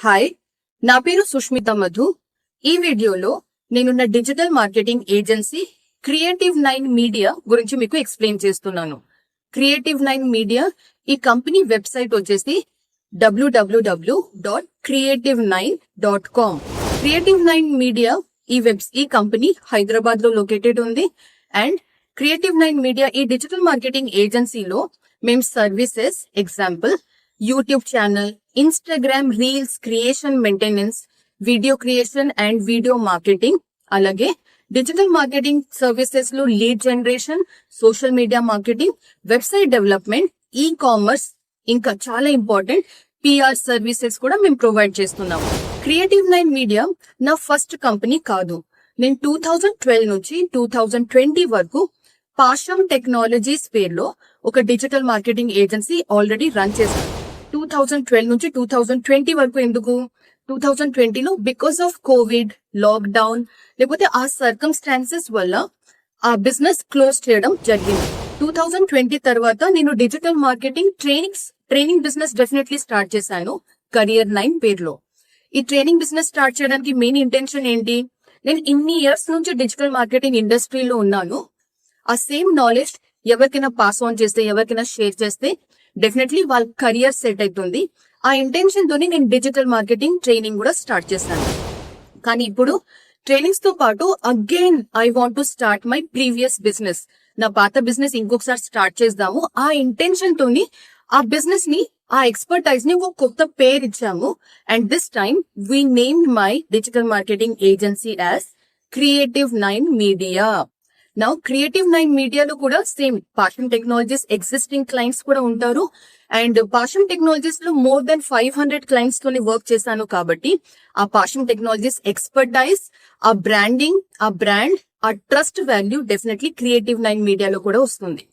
Hi, నా పేరు సుష్మిత మధు. ఈ వీడియోలో నేను నా డిజిటల్ మార్కెటింగ్ ఏజెన్సీ క్రియేటివ్9 మీడియా గురించి మీకు ఎక్స్ప్లెయిన్ చేస్తున్నాను. క్రియేటివ్9 మీడియా ఈ కంపెనీ వెబ్సైట్ వచ్చేసి www.creative9.com. క్రియేటివ్9 మీడియా ఈ కంపెనీ హైదరాబాద్ లో లొకేటెడ్ ఉంది. అండ్ క్రియేటివ్9 మీడియా ఈ డిజిటల్ మార్కెటింగ్ ఏజెన్సీలో మేము services example YouTube channel, Instagram reels creation, maintenance, video creation and video marketing, అలాగే డిజిటల్ మార్కెటింగ్ సర్వీసెస్ లో lead generation, social media marketing, website development, e commerce, ఇంకా చాలా important PR services కూడా మేము provide చేస్తున్నాము. క్రియేటివ్9 media నా ఫస్ట్ కంపెనీ కాదు. నేను 2012 నుంచి 2020 వరకు పాషం టెక్నాలజీస్ పేరులో ఒక digital marketing agency already run చేశాను. 2012 నుంచి 2020 వరకు ఎందుకు? 2020లో బికాస్ ఆఫ్ కోవిడ్, లాక్డౌన్, లేకపోతే ఆ సర్కమ్స్టాన్సెస్ వల్ల ఆ బిజినెస్ క్లోజ్ చేయడం జరిగింది. 2020 తర్వాత నేను digital marketing training business definitely start చేశాను Career9 పేరులో. ఈ ట్రైనింగ్ బిజినెస్ స్టార్ట్ చేయడానికి మెయిన్ ఇంటెన్షన్ ఏంటి? నేను ఇన్ని ఇయర్స్ నుంచి డిజిటల్ మార్కెటింగ్ ఇండస్ట్రీలో ఉన్నాను. ఆ సేమ్ నాలెడ్జ్ ఎవరికైనా పాస్ ఆన్ చేస్తే, ఎవరికైనా షేర్ చేస్తే డెఫినెట్లీ వాళ్ళ కెరియర్ సెట్ అవుతుంది. ఆ ఇంటెన్షన్ తోని నేను డిజిటల్ మార్కెటింగ్ ట్రైనింగ్ కూడా స్టార్ట్ చేశాను. కానీ ఇప్పుడు ట్రైనింగ్స్ తో పాటు again I want to start my previous business. నా పాత బిజినెస్ ఇంకొకసారి స్టార్ట్ చేద్దాము. ఆ ఇంటెన్షన్ తోని ఆ బిజినెస్ ని, ఆ ఎక్స్పర్టైజ్ ని ఒక కొత్త పేరు ఇచ్చాము. And this time we named my digital marketing agency as creative nine media. Now creative nine మీడియాలో కూడా same Pasham technologies existing clients కూడా ఉంటారు. అండ్ పాషం టెక్నాలజీస్ లో మోర్ దెన్ 500 క్లయింట్స్ తోని వర్క్ చేశాను కాబట్టి ఆ పాషం టెక్నాలజీస్ ఎక్స్పర్టైజ్, ఆ బ్రాండింగ్, ఆ బ్రాండ్, ఆ ట్రస్ట్ వాల్యూ డెఫినెట్లీ క్రియేటివ్9 మీడియాలో కూడా వస్తుంది.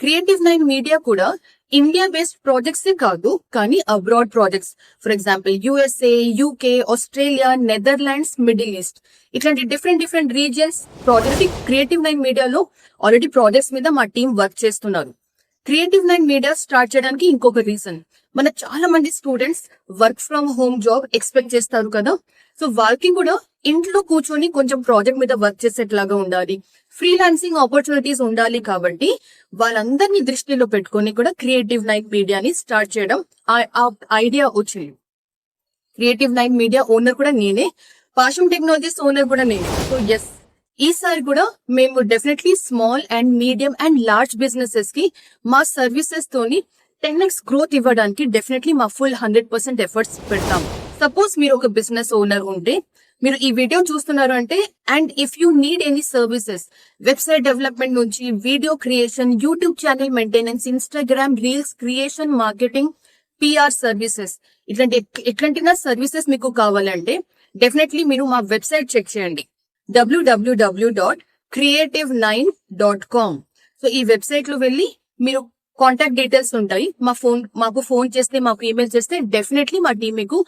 క్రియేటివ్9 మీడియా కూడా ఇండియా బేస్డ్ ప్రాజెక్ట్స్ కాదు, కానీ abroad projects, for example USA, UK, Australia, Netherlands, middle east, ఇట్లాంటి డిఫరెంట్ రీజియన్స్ ప్రాజెక్ట్ క్రియేటివ్9 మీడియాలో ఆల్రెడీ ప్రాజెక్ట్స్ మీద మా టీం వర్క్ చేస్తున్నారు. క్రియేటివ్9 మీడియా స్టార్ట్ చేయడానికి ఇంకొక రీజన్, మన చాలా మంది students work from home job expect చేస్తారు కదా. సో వాళ్ళకి కూడా ఇంట్లో కూర్చొని కొంచెం ప్రాజెక్ట్ మీద వర్క్ చేసేట్లాగా ఉండాలి, ఫ్రీలాన్సింగ్ ఆపర్చునిటీస్ ఉండాలి. కాబట్టి వాళ్ళందరినీ దృష్టిలో పెట్టుకొని కూడా క్రియేటివ్9 మీడియాని స్టార్ట్ చేయడం ఐడియా వచ్చింది. క్రియేటివ్9 మీడియా ఓనర్ కూడా నేనే, పాషం టెక్నాలజీస్ ఓనర్ కూడా నేనే. సో ఎస్, ఈసారి కూడా మేము definitely small and medium and large businesses కి మా సర్వీసెస్ తోని 10x గ్రోత్ ఇవ్వడానికి డెఫినెట్లీ మా ఫుల్ 100% ఎఫర్ట్స్ పెడతాం. సపోజ్ మీరు ఒక బిజినెస్ ఓనర్ ఉంటే, మీరు ఈ వీడియో చూస్తున్నారు అంటే, and if you need any services, website development నుంచి video creation, YouTube channel maintenance, Instagram reels creation, marketing, PR services, ఎట్లాంటి సర్వీసెస్ మీకు కావాలంటే డెఫినెట్లీ మీరు మా వెబ్సైట్ చెక్ చేయండి, www.creative9.com. సో ఈ వెబ్సైట్ లో వెళ్ళి మీరు కాంటాక్ట్ డీటెయిల్స్ ఉంటాయి. మాకు ఫోన్ చేస్తే, మాకు ఈమెయిల్ చేస్తే డెఫినెట్లీ మా టీం మీకు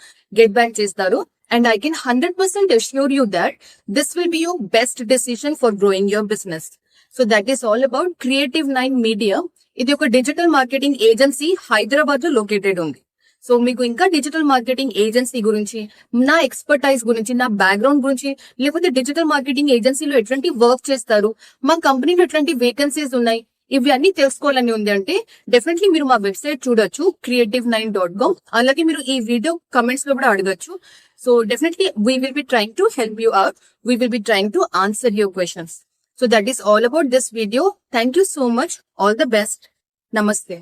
గెట్ బ్యాక్ చేస్తారు. And I can 100% assure you that this will be your best decision for growing your business. So that is all about Creative9 Media. ఇది ఒక డిజిటల్ మార్కెటింగ్ ఏజెన్సీ హైదరాబాద్ లో located ఉంది. So మీకు ఇంకా digital marketing agency గురించి, నా expertise గురించి, నా బ్యాక్గ్రౌండ్ గురించి, లేకపోతే డిజిటల్ మార్కెటింగ్ ఏజెన్సీలో ఎట్లాంటి వర్క్ చేస్తారు, మా కంపెనీలో ఎట్లాంటి వేకెన్సీస్ ఉన్నాయి, ఇవి అన్ని తెలుసుకోవాలని ఉంది అంటే డెఫినెట్లీ మీరు మా వెబ్సైట్ చూడొచ్చు creative9.com. అలాగే మీరు ఈ వీడియో కమెంట్స్ లో కూడా అడగచ్చు. So definitely we will be trying to help you out. We will be trying to answer your questions. So that is all about this video. Thank you so much. All the best. Namaste.